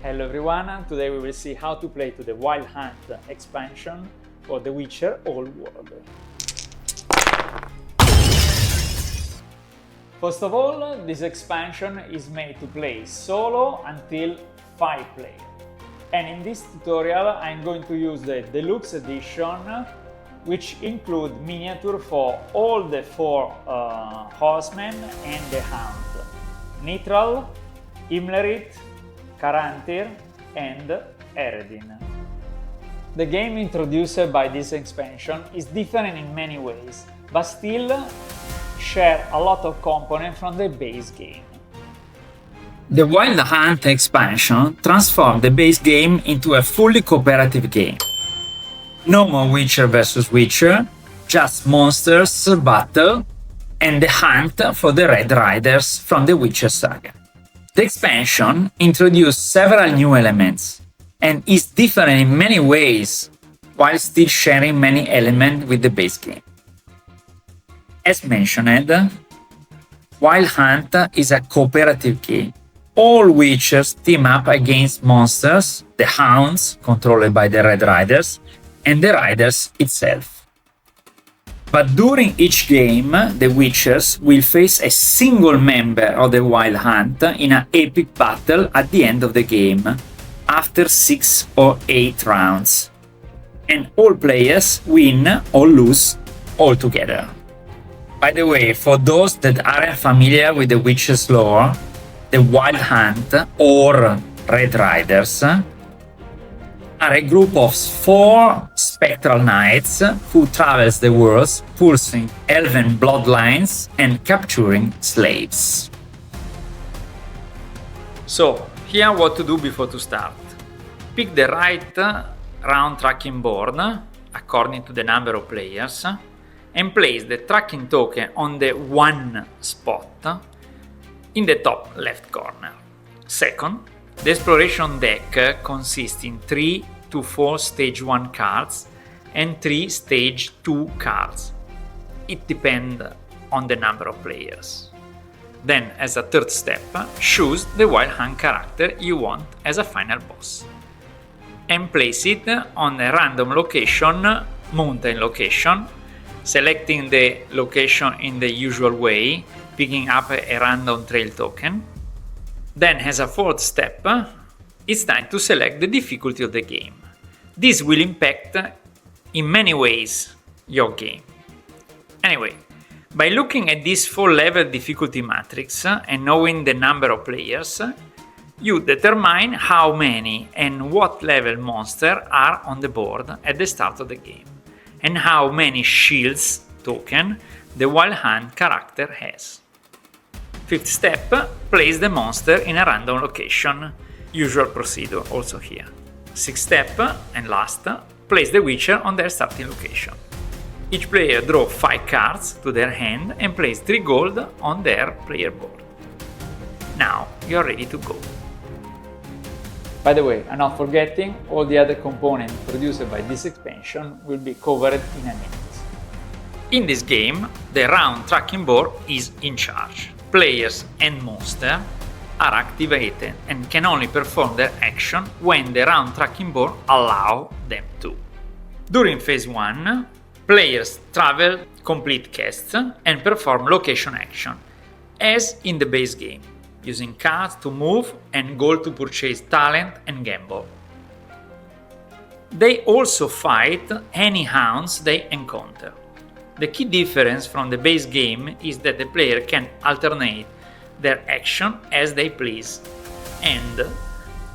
Hello everyone, today we will see how to play to the Wild Hunt expansion for The Witcher Old World. First of all, this expansion is made to play solo until 5 players. And in this tutorial I'm going to use the Deluxe Edition, which include miniature for all the 4 horsemen and the hound. Nitral, Imlerit, Carantir and Eredin. The game introduced by this expansion is different in many ways, but still share a lot of components from the base game. The Wild Hunt expansion transformed the base game into a fully cooperative game. No more Witcher vs Witcher, just monsters battle and the hunt for the Red Riders from the Witcher saga. The expansion introduced several new elements and is different in many ways while still sharing many elements with the base game. As mentioned, Wild Hunt is a cooperative game. All Witchers team up against monsters, the hounds, controlled by the Red Riders, and the Riders itself. But during each game, the Witchers will face a single member of the Wild Hunt in an epic battle at the end of the game, after 6 or 8 rounds. And all players win or lose all together. By the way, for those that aren't familiar with the Witcher's lore, the Wild Hunt, or Red Riders, are a group of 4 spectral knights who travels the world pursuing elven bloodlines and capturing slaves. So, here what to do before to start. Pick the right round tracking board according to the number of players and place the tracking token on the 1 spot in the top left corner. Second, the exploration deck consists in 3 to 4 stage 1 cards and 3 stage 2 cards. It depends on the number of players. Then, as a third step, choose the Wild Hunt character you want as a final boss and place it on a random location, mountain location, selecting the location in the usual way, picking up a random trail token. Then, as a fourth step, it's time to select the difficulty of the game. This will impact in many ways your game. Anyway, by looking at this 4-level difficulty matrix and knowing the number of players, you determine how many and what level monsters are on the board at the start of the game, and how many shields token the Wild Hunt character has. Fifth step, place the monster in a random location. Usual procedure also here. Sixth step, and last, place the Witcher on their starting location. Each player draw 5 cards to their hand and place 3 gold on their player board. Now you are ready to go. By the way, I'm not forgetting, all the other components produced by this expansion will be covered in a minute. In this game, the round tracking board is in charge. Players and monsters are activated and can only perform their action when the round tracking board allows them to. During phase 1, players travel, complete quests and perform location action, as in the base game, using cards to move and gold to purchase talent and gamble. They also fight any hounds they encounter. The key difference from the base game is that the player can alternate their action as they please, and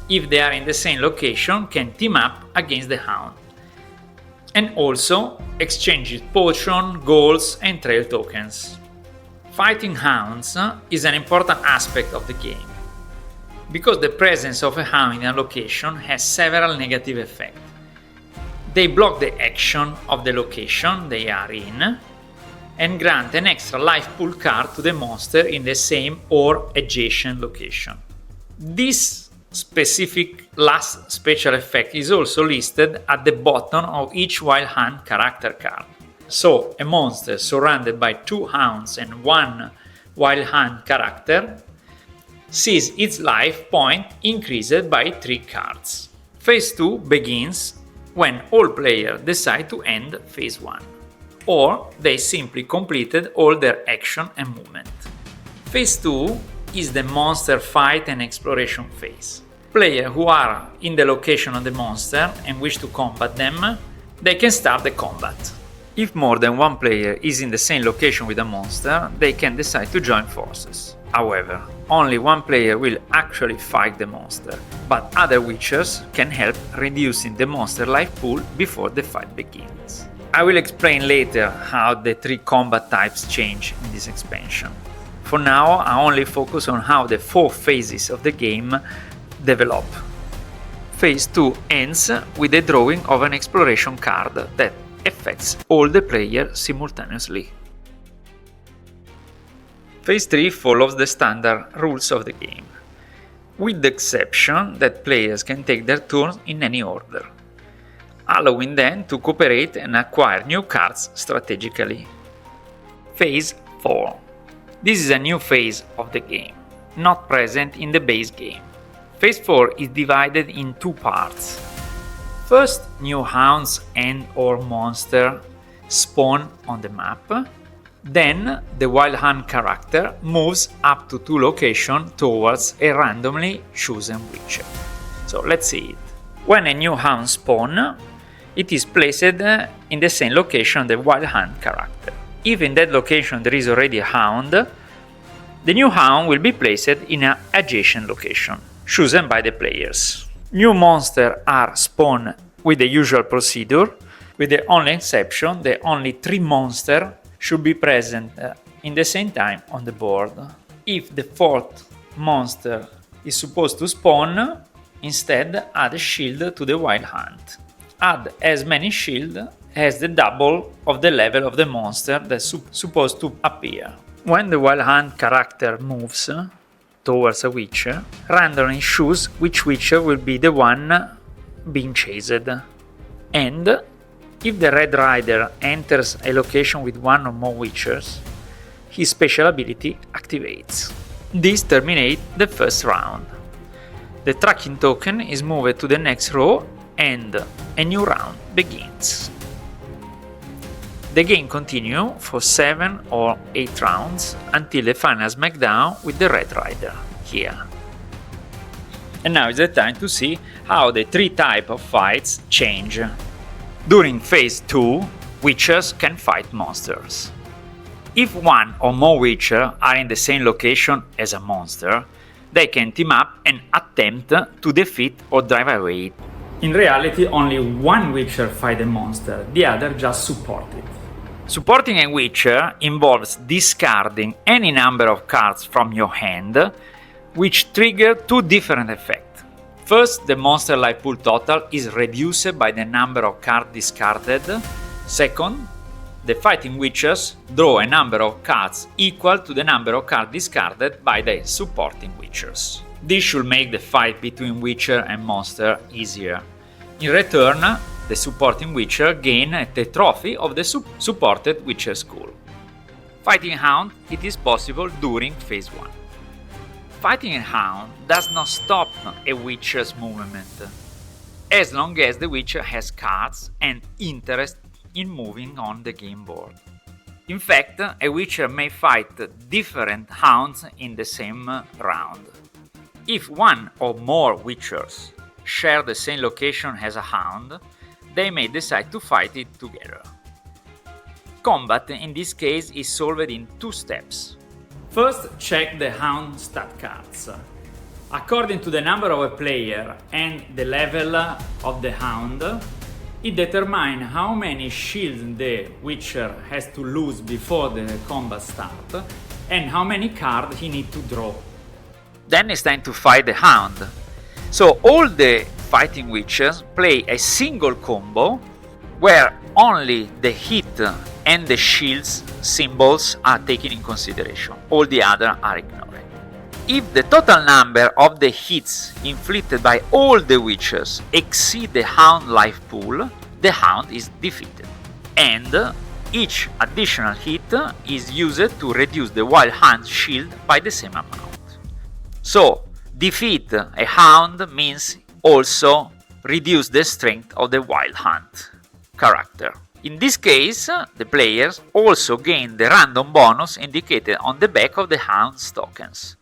if they are in the same location, can team up against the hound, and also exchange potion, golds and trail tokens. Fighting hounds is an important aspect of the game, because the presence of a hound in a location has several negative effects. They block the action of the location they are in and grant an extra life pool card to the monster in the same or adjacent location. This specific last special effect is also listed at the bottom of each Wild Hunt character card. So, a monster surrounded by 2 hounds and 1 Wild Hunt character sees its life point increased by 3 cards. Phase 2 begins when all players decide to end Phase 1, or they simply completed all their action and movement. Phase 2 is the monster fight and exploration phase. Players who are in the location of the monster and wish to combat them, they can start the combat. If more than one player is in the same location with a monster, they can decide to join forces. However, only one player will actually fight the monster, but other witchers can help reducing the monster life pool before the fight begins. I will explain later how the 3 combat types change in this expansion. For now, I only focus on how the 4 phases of the game develop. Phase 2 ends with the drawing of an exploration card that affects all the players simultaneously. Phase 3 follows the standard rules of the game, with the exception that players can take their turns in any order, allowing them to cooperate and acquire new cards strategically. Phase 4. This is a new phase of the game, not present in the base game. Phase 4 is divided in 2 parts. First, new hounds and/or monster spawn on the map. Then, the wild hunt character moves up to 2 locations towards a randomly chosen witcher. So let's see it. When a new hound spawns, it is placed in the same location the wild hunt character. If in that location there is already a hound, the new hound will be placed in an adjacent location, chosen by the players. New monsters are spawned with the usual procedure, with the only exception that only 3 monsters should be present in the same time on the board. If the 4th monster is supposed to spawn, instead add a shield to the wild hunt. Add as many shields as the double of the level of the monster that's supposed to appear. When the wild hunt character moves towards a witcher, randomly choose which witcher will be the one being chased. And if the Red Rider enters a location with 1 or more witchers, his special ability activates. This terminates the first round. The tracking token is moved to the next row and a new round begins. The game continues for 7 or 8 rounds until the final smackdown with the Red Rider here. And now is the time to see how the 3 types of fights change. During Phase 2, witchers can fight monsters. If 1 or more witchers are in the same location as a monster, they can team up and attempt to defeat or drive away. In reality, only 1 witcher fights a monster, the other just supports it. Supporting a witcher involves discarding any number of cards from your hand, which trigger 2 different effects. First, the monster life pool total is reduced by the number of cards discarded. Second, the fighting witchers draw a number of cards equal to the number of cards discarded by the supporting witchers. This should make the fight between witcher and monster easier. In return, the supporting witcher gains the trophy of the supported witcher school. Fighting hound, it is possible during Phase 1. Fighting a hound does not stop a witcher's movement, as long as the witcher has cards and interest in moving on the game board. In fact, a witcher may fight different hounds in the same round. If 1 or more witchers share the same location as a hound, they may decide to fight it together. Combat in this case is solved in 2 steps. First, check the hound stat cards. According to the number of a player and the level of the hound, it determines how many shields the witcher has to lose before the combat starts and how many cards he needs to draw. Then it's time to fight the hound. So all the fighting witchers play a single combo where only the hit and the shields symbols are taken in consideration. All the others are ignored. If the total number of the hits inflicted by all the witchers exceed the hound life pool, the hound is defeated. And each additional hit is used to reduce the wild hunt shield by the same amount. So defeat a hound means also reduce the strength of the wild hunt character. In this case, the players also gain the random bonus indicated on the back of the hound's tokens.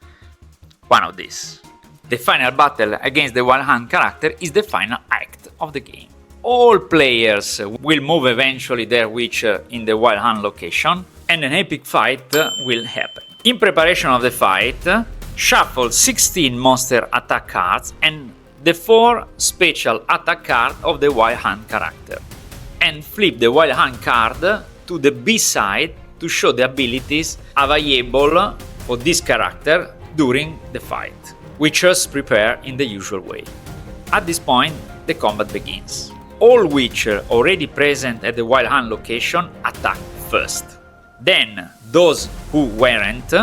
One of these. The final battle against the wild hunt character is the final act of the game. All players will move eventually their witcher in the wild hunt location, and an epic fight will happen. In preparation of the fight, shuffle 16 monster attack cards and the 4 special attack cards of the wild hunt character, and flip the wild hunt card to the B side to show the abilities available for this character during the fight. Witchers prepare in the usual way. At this point, the combat begins. All witchers already present at the wild hunt location attack first. Then those who weren't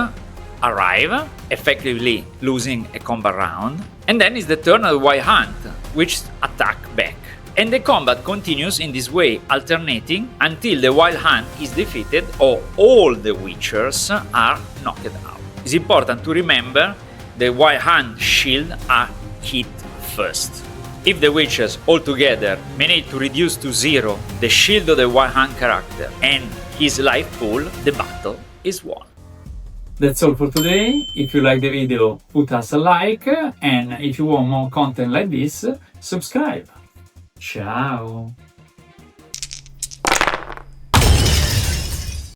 arrive, effectively losing a combat round. And then is the turn of the wild hunt, which attack back. And the combat continues in this way, alternating until the wild hunt is defeated or all the witchers are knocked out. It's important to remember the wild hunt shield are hit first. If the witchers altogether manage to reduce to 0 the shield of the wild hunt character and his life pool, the battle is won. That's all for today. If you like the video, put us a like, and if you want more content like this, subscribe. Ciao!